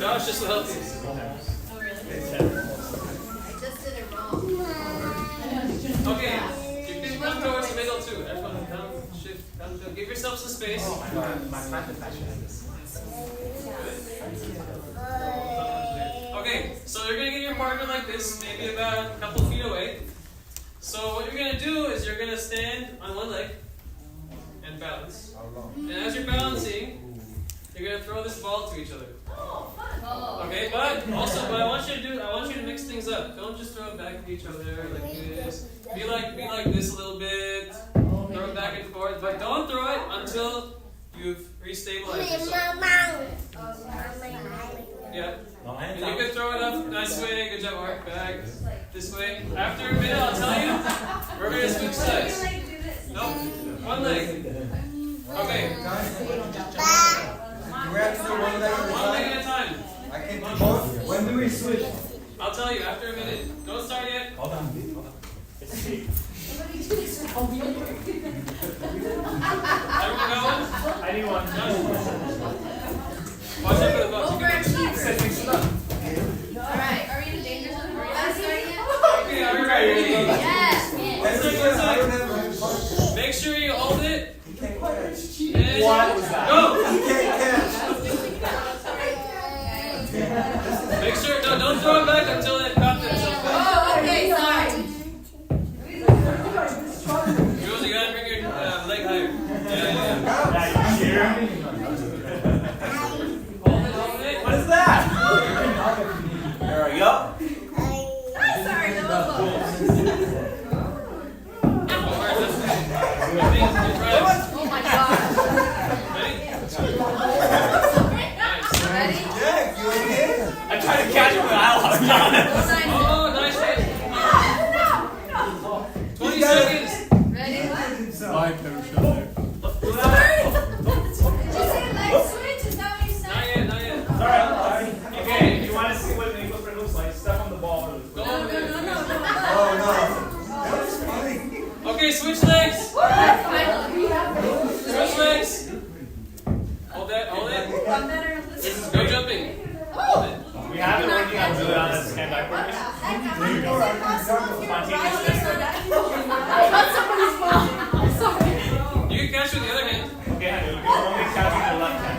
Josh, just to help you. Oh, really? I just did it wrong. Okay, you can come towards the middle too. Everyone come, shift, come to. Give yourself some space. Okay, so you're gonna get your partner like this, maybe about a couple feet away. So what you're gonna do is you're gonna stand on one leg and balance. And as you're balancing, you're gonna throw this ball to each other. Oh, fun. Okay, but I want you to mix things up. Don't just throw it back at each other like this. Be like this a little bit. Throw it back and forth, but don't throw it until you've restabilized yourself. Yeah. And you can throw it up nice way. Good job, Mark. Back this way. After a minute, I'll tell you. We're gonna switch sides. Nope. One leg. Okay. You have to do one leg at a One leg time. at a time. I can't do both. When do we switch? I'll tell you after a minute. Don't start yet. Hold on. It's safe. Everyone going? I need one. Watch out for the bugs. Overachievers. Alright, are we in a danger zone? Are we not starting yet? Okay, are you ready? Yes. I don't have my phone. Make sure you hold it. You can't catch. And What was that? go. You can't catch. Make sure. No, don't throw it back until it caught themselves. Oh, okay, sorry. Jules, you gotta bring your leg higher. Yeah. Yeah, you cheer. Hold it. What is that? There we go. Sorry, that was low. Oh my gosh. Ready? Ready? Jack, you in here? I tried to catch him, but I lost. Oh, nice hit. 20 You got it. seconds. Ready? Sorry. Did you say leg switch? Is that what you said? Not yet, not yet. Sorry. Okay, if you want to see what the equipment looks like, step on the ball. Go No. over there. Oh no. That was funny. Okay, switch legs. Finally. Switch legs. Hold that, hold it. I'm better at this. Go jumping. Hold it. We have been working on really on this stand back work. You can catch with the other hand. Okay, honey, you can only catch with your left hand.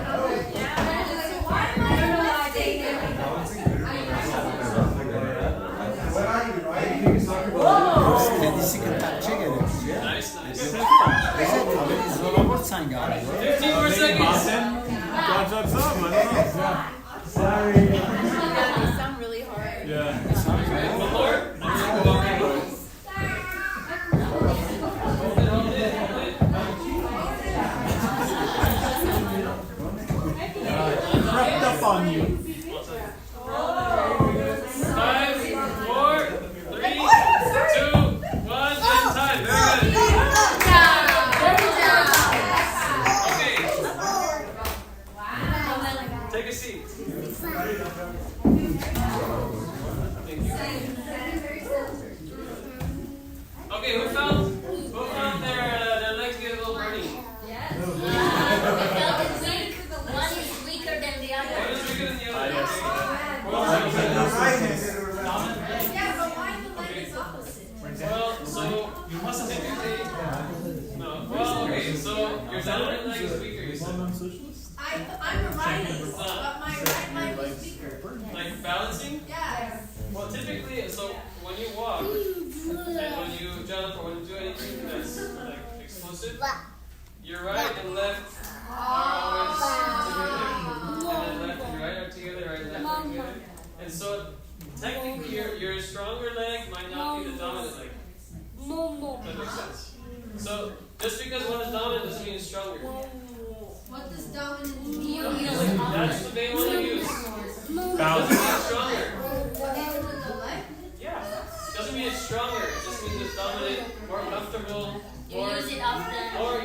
What are you, right? Nice, nice. 15 15 more seconds. Sound really hard. One more. Hold it, hold it, hold it. Crept up on you. 5, 4, 3, 2, 1, and time. Very good. Okay. Take a seat. Thank you. Okay, who felt their legs get a little burning? One is weaker than the One other. is bigger than the other. The right-handed Yeah, but why the leg is opposite? Well, so you must typically. No. Well, okay. So your dominant leg is weaker. You said. I'm a rightist, but my right leg is weaker. Like balancing. Yeah. Well, typically, so when you walk and when you jump or when you do anything that's like explosive, your right and left are always together, and then left and right are together, right and left are together. And so technically, your stronger leg might not be the dominant leg. That makes sense. So just because one is dominant doesn't mean it's stronger. What does dominant mean? That's the main one I use. Doesn't Balance. mean it's stronger. The leg? Yeah. Doesn't mean it's stronger. It just means it's dominant, more comfortable, You or use it often.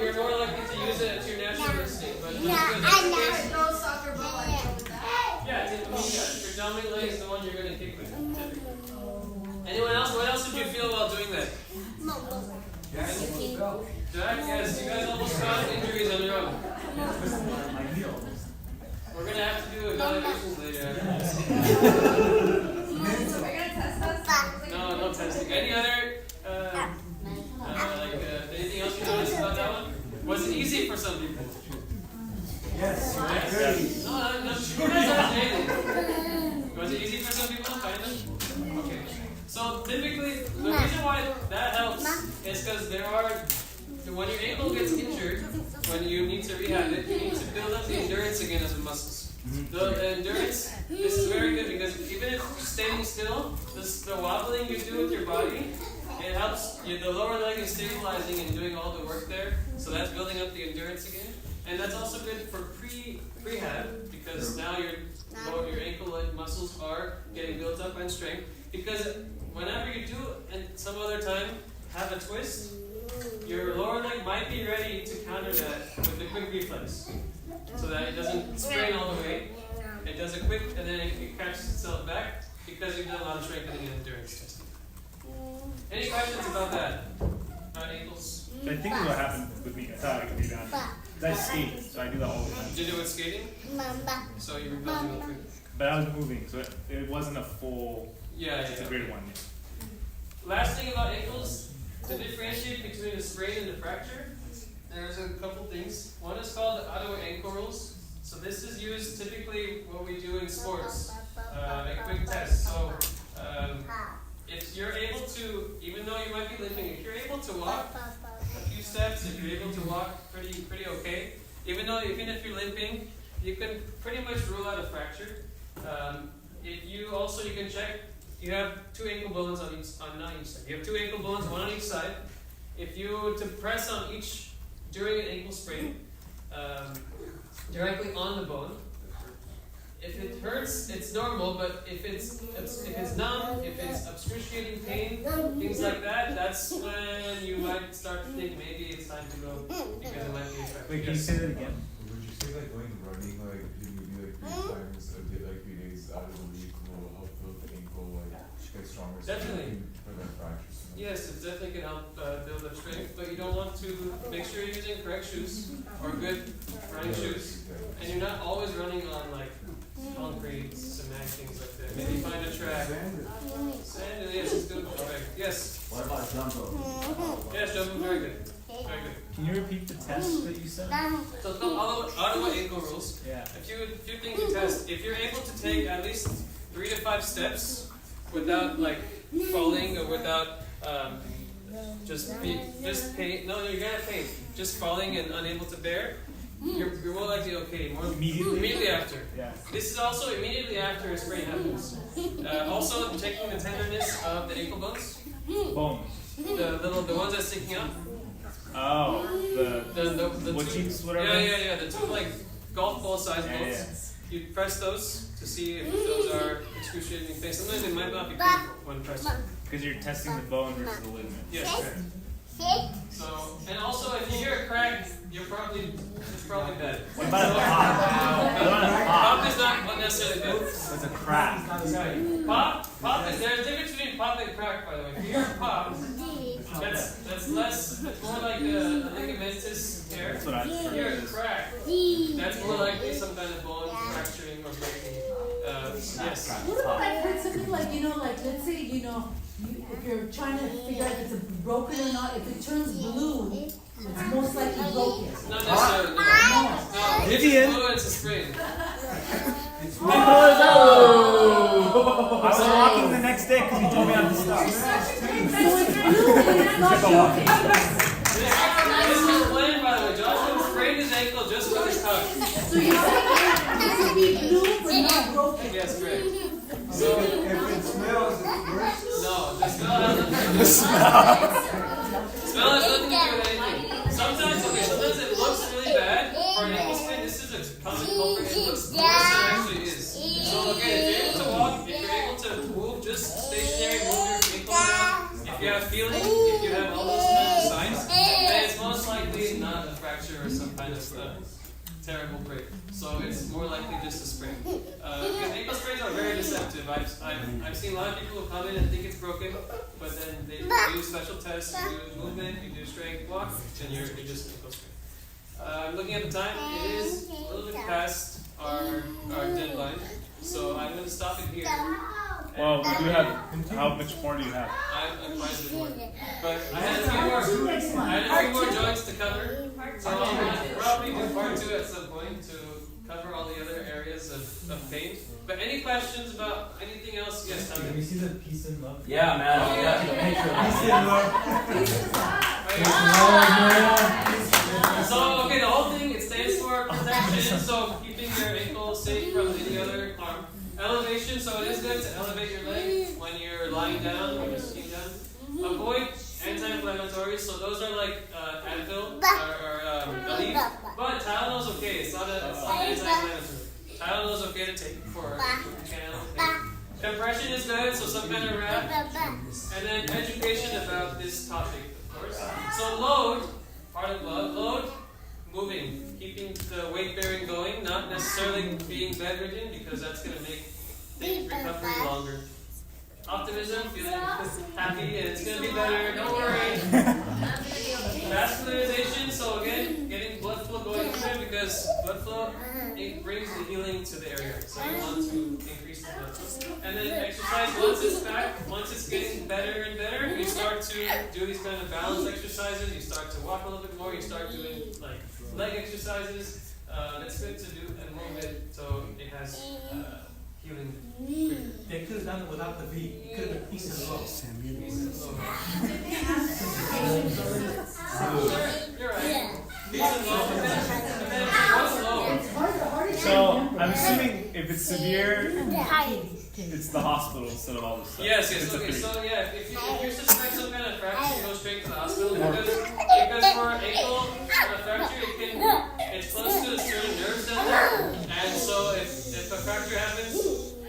you're more likely to use it at your natural instinct. But just because I that's the never case, throw a soccer ball and go with that. yeah, your dominant leg is the one you're going to kick with. Anyone else? What else did you feel while doing that? Jack, yes, you guys almost caused injuries on your own. We're going to have to do evaluations later after this. So we're gonna test us? No, no testing. Any other, anything else you noticed about that one? Was it easy for some people? Yes. No, I'm sure that's not anything. Was it easy for some people? Kind of? Okay. So typically, the reason why that helps is because when your ankle gets injured, when you need to rehab it, you need to build up the endurance again of the muscles. The endurance, this is very good because even if you're standing still, the wobbling you do with your body, it helps the lower leg is stabilizing and doing all the work there. So that's building up the endurance again. And that's also good for prehab because now your ankle muscles are getting built up in strength. Because whenever you do, and some other time, have a twist, your lower leg might be ready to counter that with a quick reflex. So that it doesn't sprain all the way. It does a quick, and then it catches itself back because you've done a lot of strengthening and endurance testing. Any questions about that? About ankles? So I think what happened with me, I thought I could be bad. I skate, so I do that all the time. Did you do it with skating? So you were building up. But I was moving, so it wasn't a full, Yeah, it's a yeah. great one. Last thing about ankles, to differentiate between a sprain and a fracture, there's a couple things. One is called the Ottawa ankle rules. So this is used typically what we do in sports, a quick test. So if you're able to, even though you might be limping, if you're able to walk a few steps, if you're able to walk pretty okay, even if you're limping, you can pretty much rule out a fracture. If you can check, you have two ankle bones on each side. You have two ankle bones, one on each side. If you were to press on each during an ankle sprain, directly on the bone, if it hurts, it's normal. But if it's numb, if it's excruciating pain, things like that, that's when you might start to think maybe it's time to go because it might be a fracture. Wait, can you say that again? Would you say like going running like maybe like 3 times a day, like 3 days out of the week will help build the ankle get stronger? Definitely. Prevent fractures. Yes, it definitely can help build up strength, but you don't want to make sure you're using correct shoes or good running shoes, and you're not always running on like concrete, cement, things like that. Maybe find a track. Sand, yes, it's good. Correct. Yes. What about jumbo? Yes, jumping, very good. Very good. Can you repeat the test that you said? So it's called Ottawa ankle rules. Yeah. A few things to test. If you're able to take at least 3 to 5 steps without like falling or without just pain. No, you're gonna pain. Just falling and unable to bear. You're more likely okay. More immediately after. Yeah. This is also immediately after a sprain happens. Also checking the tenderness of the ankle bones. Bones. The ones that's sticking out. Oh, The what two, cheeks, whatever. yeah. The two like golf ball size Yeah, bones. You press those to see if those are excruciating pain. Sometimes they might not be painful when pressing. Because you're testing the bone versus the ligament. Yes, correct. So, and also if you hear a crack, it's probably bad. What about a pop? What about a pop? Pop is not necessarily bad. It's a crack. Pop is, there's a difference between pop and crack, by the way. If you hear a pop, that's less, it's more like a ligamentous tear. That's what I If you hear a crack, that's more likely some kind of bone fracturing or breaking. Yes. What about I've heard something like, like let's say, if you're trying to figure out if it's broken or not, if it turns blue, it's most likely broken. Not necessarily. No. If it's blue, it's a sprain. Oh! I was walking the next day because you told me I had to stop. So it's blue and it's not broken. This was planned, by the way. Joshua sprained his ankle just for this talk. So you're saying it could be blue but not broken. Yes, correct. So, If it smells, it's worse. no, the smell has nothing to do with it. Smell has nothing to do with anything. Sometimes it looks really bad for an ankle sprain. This is a common culprit. It looks worse than it actually is. So, again, if you're able to walk, if you're able to move, just stationary, move your ankle around. If you have feeling, if you have all those kinds of signs, then it's most likely not a fracture or some kind of terrible break. So it's more likely just a sprain. Because ankle sprains are very deceptive. I've seen a lot of people who come in and think it's broken, but then they do special tests, you do movement, you do strength walk, and you're just ankle sprain. Looking at the time, it is a little bit past our deadline, so I'm going to stop it here. Well, we do have. How much more do you have? I'm quite a bit more. But I had a few more joints to cover. So I'll probably do part 2 at some point to cover all the other areas of pain. But any questions about anything else? Yes, Can we see the peace and love? Yeah, man. Oh, yeah. Peace and love. So, okay, the whole thing, it stands for protection, so keeping your ankle safe from any other harm. Elevation, so it is good to elevate your leg when you're lying down, when you're sitting down. Avoid anti-inflammatories, so those are like Advil or leave. But Tylenol's okay. It's not anti-inflammatory. Tylenol's okay to take for compression is good, so some kind of wrap. And then education about this topic, of course. So load, part of load, moving, keeping the weight bearing going, not necessarily being bedridden because that's going to make recovery longer. Optimism, feeling happy, and it's going to be better, don't worry. Vascularization, so again, getting blood flow going through because blood flow, it brings the healing to the area. So you want to increase the blood flow. And then exercise, once it's back, once it's getting better and better, you start to do these kind of balance exercises, you start to walk a little bit more, you start doing like leg exercises. That's good to do and move it so it has healing. They could have done it without the V. It could have been peace and love. You're right. Peace and love. And then what's low? So I'm assuming if it's severe, it's the hospital instead of all this stuff. Yes. Okay. So yeah, if you're suspect some kind of fracture, you go straight to the hospital because for ankle fracture, it's close to certain nerves down there, and so if a fracture happens,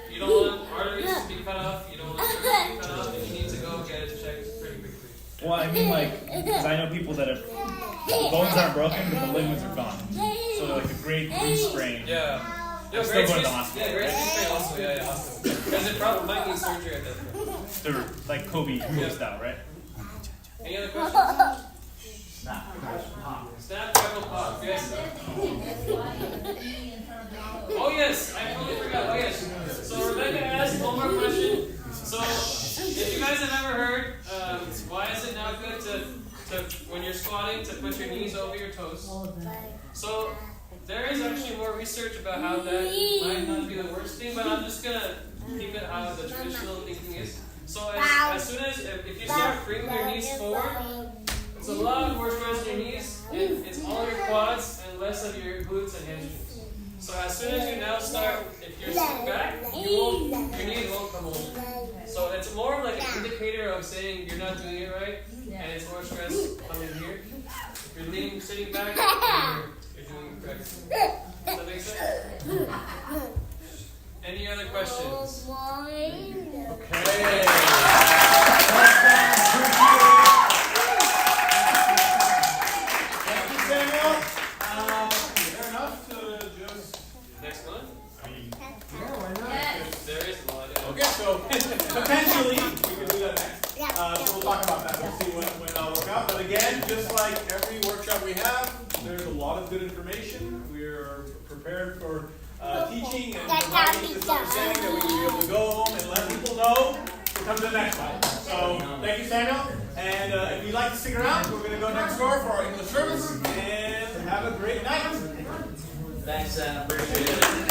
you don't want arteries to be cut off, you don't want nerves to be cut off, and you need to go get it checked pretty quickly. Well, I mean, like, because I know people that have the bones aren't broken, but the ligaments are gone. So like a grade 3 sprain. Yeah. Yo, Still grade going to 3 the hospital. Yeah, grade 3 sprain also. Yeah, hospital. Because it probably might need surgery at that point. They're like Kobe moves out, right? Any other questions? Snap, pop. Snap, crackle, pop. Yes. Oh yes, I totally forgot. Oh yes. So Rebecca asked one more question. So if you guys have ever heard, why is it not good to when you're squatting to put your knees over your toes? So there is actually more research about how that might not be the worst thing, but I'm just gonna keep it how the traditional thinking is. So as soon as if you start bringing your knees forward, it's a lot more stress on your knees, and it's all your quads and less of your glutes and hamstrings. So as soon as you now start, if you're sitting back, your knees won't come over. So it's more of like an indicator of saying you're not doing it right, and it's more stress coming here. If you're sitting back, you're doing it correct. Does that make sense? Any other questions? Okay. Potentially, we can do that next. So we'll talk about that. We'll see when that'll work out. But again, just like every workshop we have, there's a lot of good information. We're prepared for teaching and providing this understanding that we can be able to go home and let people know to come to the next one. So thank you, Samuel. And if you'd like to stick around, we're going to go next door for our English service. And have a great night. Thanks, Sam. Appreciate it.